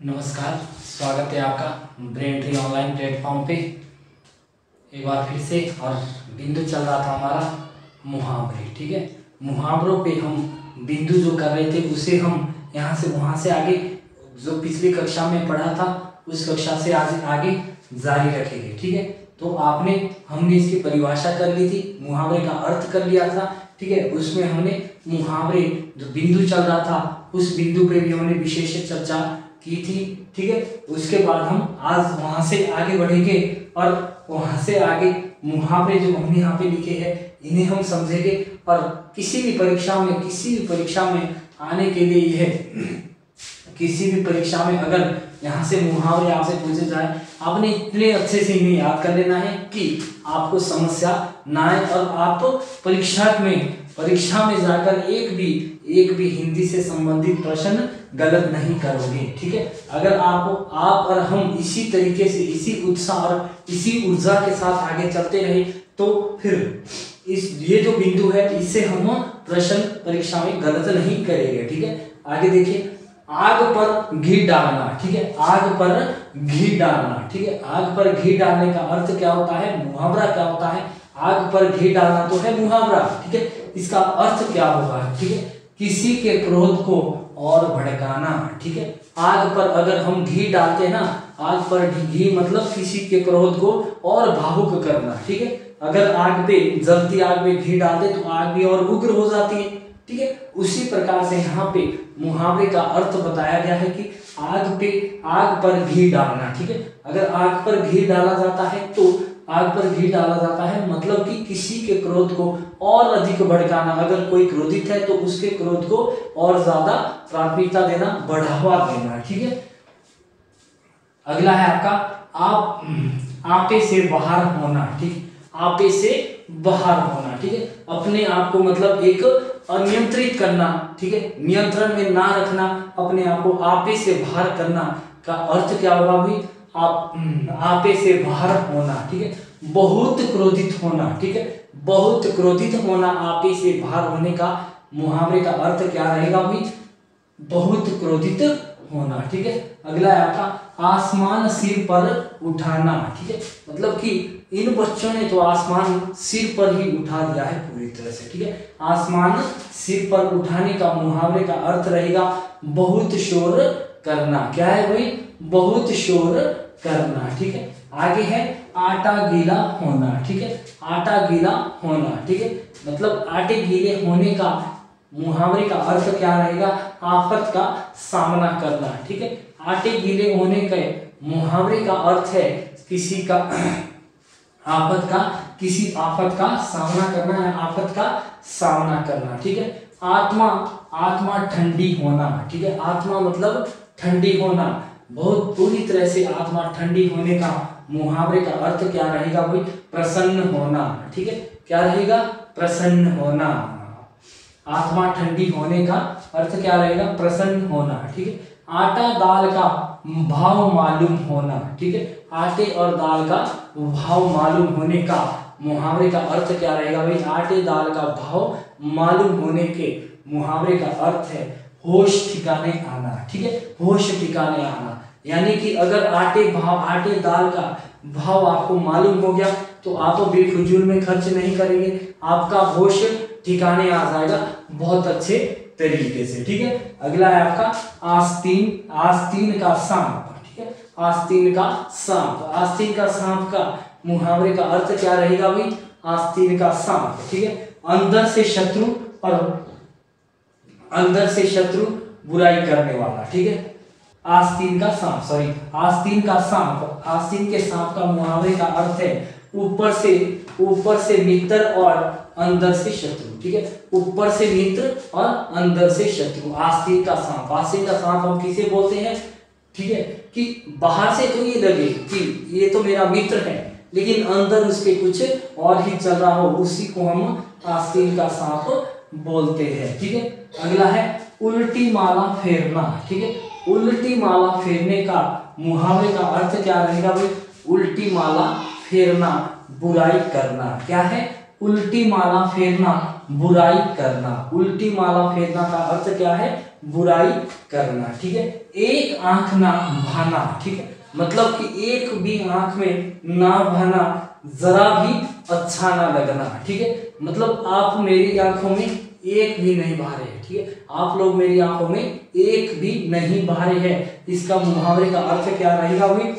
नमस्कार, स्वागत है आपका ब्रेन ट्री ऑनलाइन प्लेटफॉर्म पे एक बार फिर से। और बिंदु चल रहा था हमारा मुहावरे। ठीक है, मुहावरों पे हम बिंदु जो कर रहे थे उसे हम यहाँ से वहाँ से आगे जो पिछली कक्षा में पढ़ा था उस कक्षा से आगे जारी रखेंगे। ठीक है, तो हमने इसकी परिभाषा कर ली थी, मुहावरे का अर्थ कर लिया था। ठीक है, उसमें हमने मुहावरे जो बिंदु चल रहा था उस बिंदु पे भी हमने विशेष चर्चा की थी। ठीक है, उसके बाद हम आज वहां से आगे बढ़ेंगे और वहां से आगे मुहावरे जो हमने यहाँ पे लिखे हैं इन्हें हम समझेंगे। और किसी भी परीक्षा में आने के लिए यह किसी भी परीक्षा में अगर यहाँ से मुहावरे आपसे पूछे जाए, आपने इतने अच्छे से इन्हें याद कर लेना है कि आपको समस्या ना आए और आप परीक्षा में जाकर एक भी हिंदी से संबंधित प्रश्न गलत नहीं करोगे। ठीक है, अगर आप और हम इसी तरीके से इसी उत्साह और इसी ऊर्जा के साथ आगे चलते रहे तो फिर ये जो बिंदु है इससे हम प्रश्न परीक्षा में गलत नहीं करेंगे। ठीक है, आगे देखिए, आग पर घी डालना। ठीक है, आग पर घी डालना। ठीक है, आग पर घी डालने का अर्थ क्या होता है, मुहावरा क्या होता है। आग पर घी डालना तो है मुहावरा। ठीक है, इसका अर्थ क्या होगा। ठीक है, किसी के क्रोध को और भड़काना। ठीक है, आग पर अगर हम घी डालते हैं ना, आग पर घी मतलब किसी के क्रोध को और भावुक करना। ठीक है, अगर जलती आग पे घी डालते तो आग भी और उग्र हो जाती है। ठीक है, उसी प्रकार से यहाँ पे मुहावरे का अर्थ बताया गया है कि आग पर घी डालना। ठीक है, अगर आग पर घी डाला जाता है तो आग पर घी डाला जाता है मतलब कि किसी के क्रोध को और अधिक भड़काना। अगर कोई क्रोधित है तो उसके क्रोध को और ज्यादा प्राथमिकता देना, बढ़ावा देना। ठीक है, अगला है आपका आपे से बाहर होना। ठीक, आपे से बाहर होना। ठीक है, अपने आप को मतलब एक अनियंत्रित करना। ठीक है, नियंत्रण में ना रखना, अपने आप को आपे से बाहर करना का अर्थ क्या होगा भाई, आपे से बाहर होना। ठीक है, बहुत क्रोधित होना। ठीक है, बहुत क्रोधित होना, आपे से बाहर होने का मुहावरे का अर्थ क्या रहेगा भाई, बहुत क्रोधित होना। ठीक है, अगला है आपका आसमान सिर पर उठाना। ठीक है, मतलब कि इन बच्चों ने तो आसमान सिर पर ही उठा दिया है पूरी तरह से। ठीक है, आसमान सिर पर उठाने का मुहावरे का अर्थ रहेगा बहुत शोर करना। क्या है भाई, बहुत शोर करना। ठीक है, आगे है आटा गीला होना। ठीक है, आटा गीला होना। ठीक है, मतलब आटे गीले होने का मुहावरे का अर्थ क्या रहेगा, आफत का सामना करना। ठीक है, आटे गीले होने के मुहावरे का अर्थ है किसी आफत का सामना करना है, आफत का सामना करना। ठीक है, आत्मा ठंडी होना। ठीक है, आत्मा मतलब ठंडी होना, बहुत पूरी तरह से आत्मा ठंडी होने का मुहावरे का अर्थ क्या रहेगा भाई, प्रसन्न होना। ठीक है, क्या रहेगा, प्रसन्न होना। आत्मा ठंडी होने का अर्थ क्या रहेगा, प्रसन्न होना। ठीक है, आटा दाल का भाव मालूम होना। ठीक है, आटे और दाल का भाव मालूम होने का मुहावरे का अर्थ क्या रहेगा भाई, आटे दाल का भाव मालूम होने के मुहावरे का अर्थ है होश ठिकाने आना। ठीक है, होश ठिकाने आना, यानी कि अगर आटे दाल का भाव आपको मालूम हो गया तो आप बेफिजूल में खर्च नहीं करेंगे, आपका होश ठिकाने आ जाएगा बहुत अच्छे तरीके से। ठीक है, अगला है आपका आस्तीन का सांप। ठीक है, आस्तीन का सांप का मुहावरे का अर्थ क्या रहेगा भाई, आस्तीन का सांप। ठीक है, अंदर से बुराई करने वाला। ठीक है, आस्तीन के सांप का मुहावरे का अर्थ है ऊपर से मित्र और अंदर से शत्रु। ठीक है, ऊपर से मित्र और अंदर से शत्रु। आस्तीन का सांप हम किसे बोलते हैं, ठीक है, कि बाहर से तो ये लगे कि ये तो मेरा मित्र है लेकिन अंदर उसके कुछ और ही चल रहा हो, उसी को हम आस्तीन का सांप बोलते हैं। ठीक है, अगला है उल्टी माला फेरना। ठीक है, उल्टी माला फेरने का मुहावरे का अर्थ क्या रहेगा भाई, उल्टी माला फेरना, बुराई करना। क्या है, उल्टी माला फेरना, बुराई करना। उल्टी माला फेरना का अर्थ क्या है, बुराई करना, ठीक है। एक आंख ना भाना, ठीक है, मतलब कि एक भी आंख में ना भाना, जरा भी अच्छा ना लगना, ठीक है। मतलब आप मेरी आंखों में एक भी नहीं भा रहे हैं, ठीक है, आप लोग मेरी आंखों में एक भी नहीं भा रहे हैं। इसका मुहावरे का अर्थ क्या रहेगा भाई,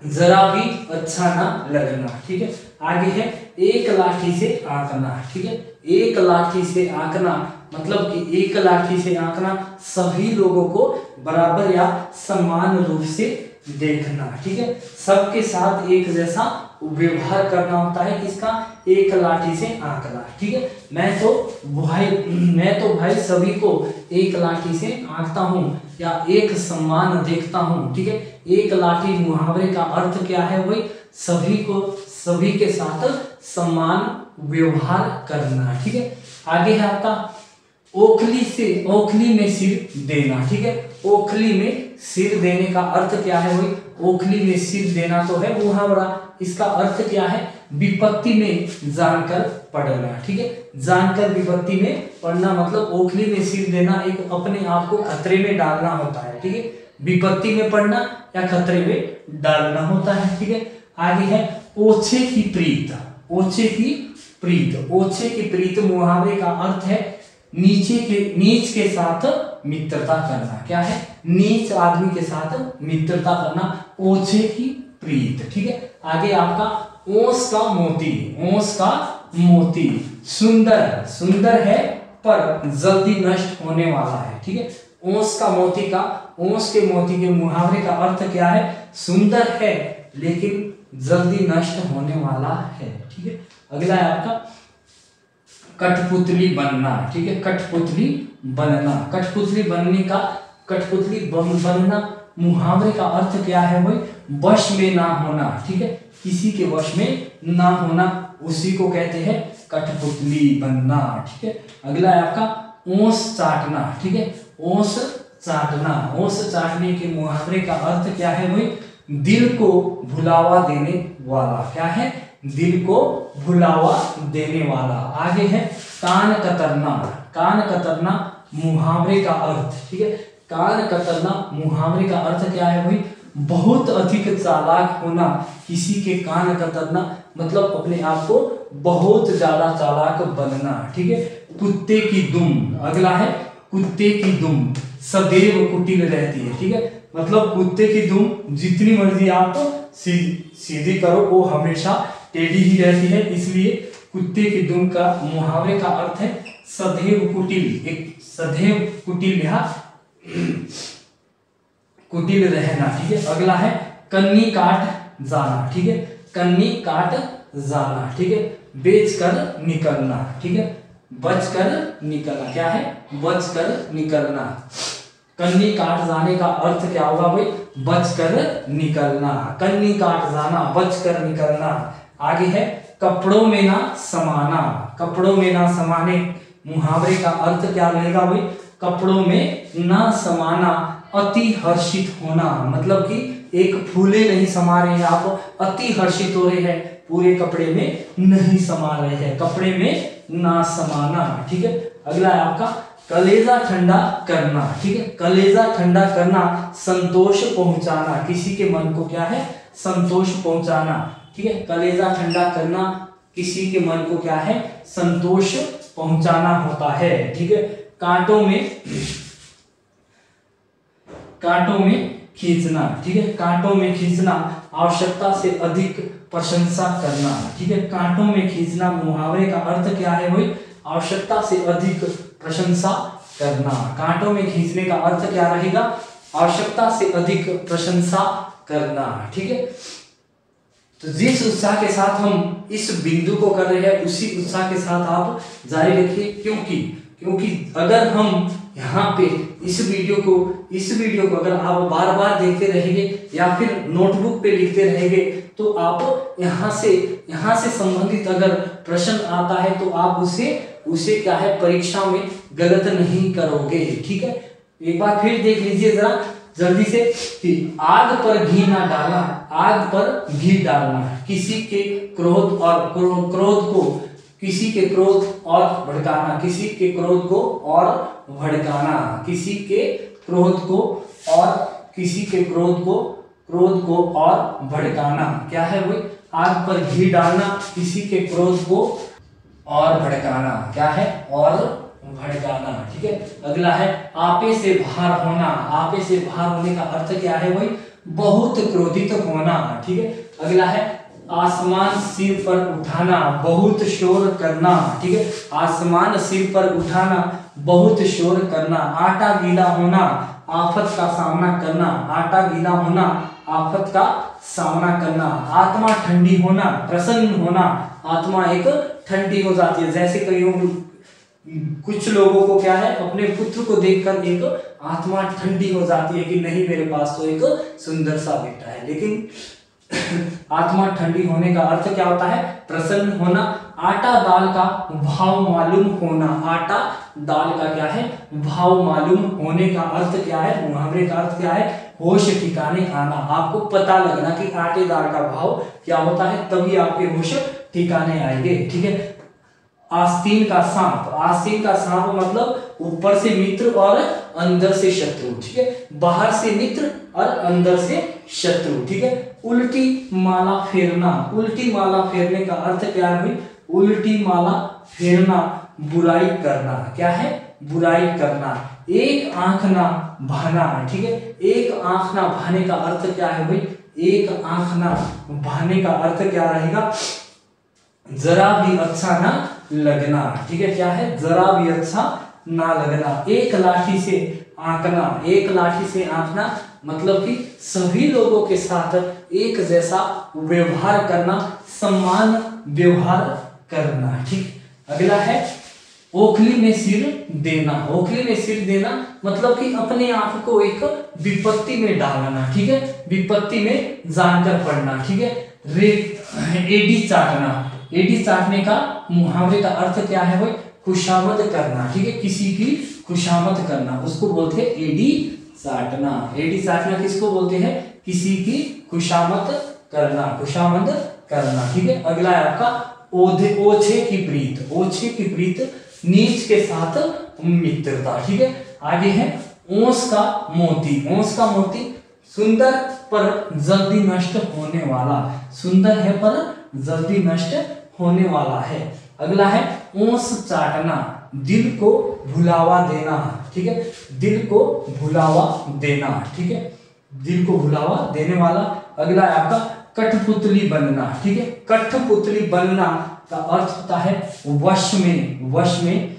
जरा भी अच्छा ना लगना, ठीक है। आगे है एक लाठी से आंकना, ठीक है। एक लाठी से आंकना मतलब कि एक लाठी से आंकना सभी लोगों को बराबर या समान रूप से देखना, ठीक है। सबके साथ एक जैसा व्यवहार करना होता है, किसका, एक लाठी से आंकना, ठीक है। मैं तो भाई सभी को एक लाठी से आंकता हूँ या एक समान देखता हूँ, ठीक है। एक लाठी मुहावरे का अर्थ क्या है भाई, सभी के साथ समान व्यवहार करना, ठीक है। आगे है आपका ओखली में सिर देना, ठीक है। ओखली में सिर देने का अर्थ क्या है भाई, ओखली में सिर देना तो है मुहावरा, इसका अर्थ क्या है, विपत्ति में जानकर पढ़ना, ठीक है। जानकर विपत्ति में पढ़ना मतलब ओखली में सिर देना एक अपने आप को खतरे में डालना होता है, ठीक है। विपत्ति में पढ़ना या खतरे में डालना होता है, ठीक है। आगे है ओछे की प्रीत, ओछे की प्रीत मुहावरे का अर्थ है नीच के साथ मित्रता करना, क्या है, नीच आदमी के साथ मित्रता करना, ओछे की प्रीत, ठीक है। आगे आपका ओस का मोती सुंदर है पर जल्दी नष्ट होने वाला है, ठीक है। ओस के मोती के मुहावरे का अर्थ क्या है, सुंदर है लेकिन जल्दी नष्ट होने वाला है, ठीक है। अगला है आपका कठपुतली बनना, ठीक है। कठपुतली बनना मुहावरे का अर्थ क्या है भाई, वश में ना होना, ठीक है। किसी के वश में ना होना उसी को कहते हैं कठपुतली बनना, ठीक है। अगला है आपका ओस चाटना, ठीक है। ओस चाटने के मुहावरे का अर्थ क्या है भाई, दिल को भुलावा देने वाला, क्या है, दिल को भुलावा देने वाला। आगे है कान कतरना मुहावरे का अर्थ, ठीक है। कान कतरना मुहावरे का अर्थ क्या है भाई, बहुत अधिक चालाक होना, किसी के कान कतरना मतलब अपने आप को बहुत ज्यादा चालाक बनना, ठीक है। कुत्ते की दुम, अगला है कुत्ते की दुम सदैव कुटिल रहती है, ठीक है। मतलब कुत्ते की दुम जितनी मर्जी आप सीधी करो वो हमेशा टेढ़ी ही रहती है, इसलिए कुत्ते की दुम का मुहावरे का अर्थ है सदैव कुटिल या कुटिल रहना, ठीक है। अगला है कन्नी काट जाना, ठीक है। कन्नी काट जाना, ठीक है। बेच कर निकलना, ठीक है। बच कर निकलना, क्या है, बच कर निकलना। कन्नी काट जाने का अर्थ क्या होगा भाई, बच कर निकलना। कन्नी काट जाना, बच कर निकलना। आगे है कपड़ों में ना समाने मुहावरे का अर्थ क्या रहेगा भाई, कपड़ों में ना समाना अति हर्षित होना, मतलब कि एक फूले नहीं समा रहे हैं आप, अति हर्षित हो रहे हैं, पूरे कपड़े में नहीं समा रहे हैं, कपड़े में ना समाना, ठीक है। अगला है आपका कलेजा ठंडा करना, ठीक है। कलेजा ठंडा करना संतोष पहुंचाना, किसी के मन को क्या है, संतोष पहुंचाना, ठीक है। कलेजा ठंडा करना किसी के मन को क्या है, संतोष पहुंचाना होता है, ठीक है। कांटों में खींचना, ठीक है। कांटों में खींचना आवश्यकता से अधिक प्रशंसा करना, ठीक है। कांटों में खींचना मुहावरे का अर्थ क्या है भाई, आवश्यकता से अधिक प्रशंसा करना। कांटों में खींचने का अर्थ क्या रहेगा, आवश्यकता से अधिक प्रशंसा करना, ठीक है। तो जिस उत्साह के साथ हम इस बिंदु को कर रहे हैं उसी उत्साह के साथ आप जारी रखिए, क्योंकि अगर हम यहाँ पे इस वीडियो को अगर आप बार बार देखते रहेंगे या फिर नोटबुक पे लिखते रहेंगे तो आप यहाँ से संबंधित अगर प्रश्न आता है तो आप उसे क्या है, परीक्षा में गलत नहीं करोगे, ठीक है। एक बार फिर देख लीजिए जरा जल्दी से कि आग पर घी ना डालना, आग पर घी डालना, किसी के क्रोध किसी के क्रोध और भड़काना, किसी के क्रोध को और भड़काना, किसी के क्रोध को और किसी के क्रोध को और भड़काना। क्या है भाई? आग पर घी डालना, किसी के क्रोध को और भड़काना। क्या है? और भड़काना। ठीक है। अगला है आपे से बाहर होना। आपे से बाहर होने का अर्थ क्या है भाई? बहुत क्रोधित होना। ठीक है। अगला है आसमान सिर पर उठाना, बहुत शोर करना। ठीक है। आसमान सिर पर उठाना, बहुत शोर करना। आटा गीला होना, आफत का सामना करना। आटा गीला होना, आफत का सामना करना। आत्मा ठंडी होना, प्रसन्न होना। आत्मा एक ठंडी हो जाती है। जैसे कईयों कुछ लोगों को क्या है, अपने पुत्र को देखकर एक आत्मा ठंडी हो जाती है कि नहीं, मेरे पास तो एक सुंदर सा बेटा है। लेकिन आत्मा ठंडी होने का अर्थ क्या होता है? प्रसन्न होना। आटा दाल का भाव मालूम होना। आटा दाल का क्या है? भाव मालूम होने का अर्थ क्या है? मुहावरे का अर्थ क्या है? होश ठिकाने आना। आपको पता लगना कि आटे दाल का भाव क्या होता है, तभी आपके होश ठिकाने आएंगे। ठीक है। आस्तीन का सांप। आस्तीन का सांप मतलब ऊपर से मित्र और अंदर से शत्रु। ठीक है। बाहर से मित्र और अंदर से शत्रु। ठीक है। उल्टी माला फेरना। उल्टी माला फेरने का अर्थ क्या है भाई? उल्टी माला फेरना, बुराई करना। क्या है? बुराई करना। एक आंख ना भाना। ठीक है। एक आंख ना भाने का अर्थ क्या है भाई? एक आंख ना भाने का अर्थ क्या रहेगा? जरा भी अच्छा ना लगना। ठीक है। क्या है? जरा भी अच्छा ना लगना। एक लाठी से आंकना। एक लाठी से आंकना मतलब कि सभी लोगों के साथ एक जैसा व्यवहार करना, सम्मान व्यवहार करना। ठीक। अगला है ओखली में सिर देना। ओखली में सिर देना मतलब कि अपने आप को एक विपत्ति में डालना। ठीक है। विपत्ति में जानकर पड़ना। ठीक है। एडी चाटना। एडी चाटने का मुहावरे का अर्थ क्या है भाई? खुशामद करना। ठीक है। किसी की खुशामद करना, उसको बोलते हैं एडी चाटना। एडी चाटना किसको बोलते हैं? किसी की खुशामद करना, खुशामद करना। ठीक है। अगला है आपका ओछे की प्रीत। ओछे की प्रीत नीच के साथ मित्रता। ठीक है। आगे है ओस का मोती। ओस का मोती सुंदर पर जल्दी नष्ट होने वाला। सुंदर है पर जल्दी नष्ट होने वाला है। अगला है ओस चाटना, दिल को भुलावा देना। ठीक है। दिल को भुलावा देना। ठीक है। दिल को भुलावा देने वाला। अगला है आपका कठपुतली बनना। ठीक है। कठपुतली बनना का अर्थ होता है वश में, वश में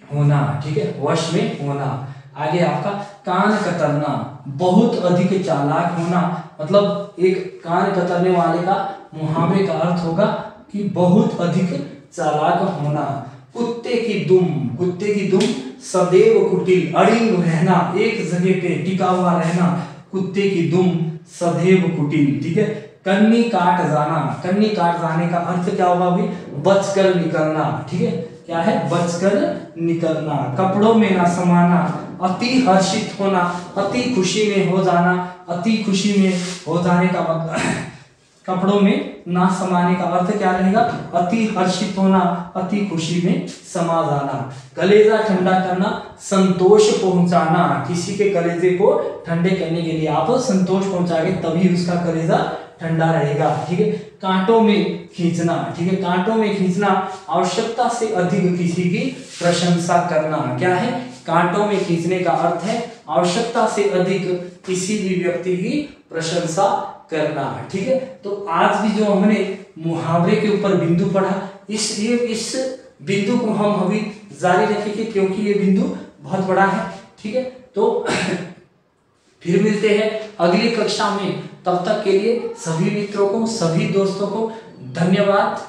होना। ठीक है। वश में होना। आगे आपका कान कतरना, बहुत अधिक चालाक होना। मतलब एक कान कतरने वाले का मुहावरे का अर्थ होगा कि बहुत अधिक चालाक होना। कुत्ते की दुम। कुत्ते की दुम सदैव कुटिल, अड़िंग रहना, एक जगह पे टिका हुआ रहना। कुत्ते की दुम सदैव कुटिल। ठीक है। कन्नी काट जाना। कन्नी काट जाने का अर्थ क्या होगा भाई? बचकर निकलना। ठीक है। क्या है? बचकर निकलना। कपड़ों में ना समाना, अति हर्षित होना, अति खुशी में हो जाना। अति खुशी में हो जाने का मतलब कपड़ों में ना समाने का अर्थ क्या रहेगा? अति हर्षित होना, अति खुशी में समा जाना। कलेजा ठंडा करना, संतोष पहुंचाना। किसी के कलेजे को ठंडे करने के लिए आप संतोष पहुंचाएंगे तभी उसका कलेजा ठंडा रहेगा। ठीक है। कांटों में खींचना। ठीक है। कांटों में खींचना, आवश्यकता से अधिक किसी की प्रशंसा करना। क्या है? कांटों में खींचने का अर्थ है आवश्यकता से अधिक किसी भी व्यक्ति की प्रशंसा करना। ठीक है। तो आज भी जो हमने मुहावरे के ऊपर बिंदु पढ़ा, इस बिंदु को हम अभी जारी रखेंगे क्योंकि ये बिंदु बहुत बड़ा है। ठीक है। तो फिर मिलते हैं अगली कक्षा में। तब तक के लिए सभी मित्रों को, सभी दोस्तों को धन्यवाद।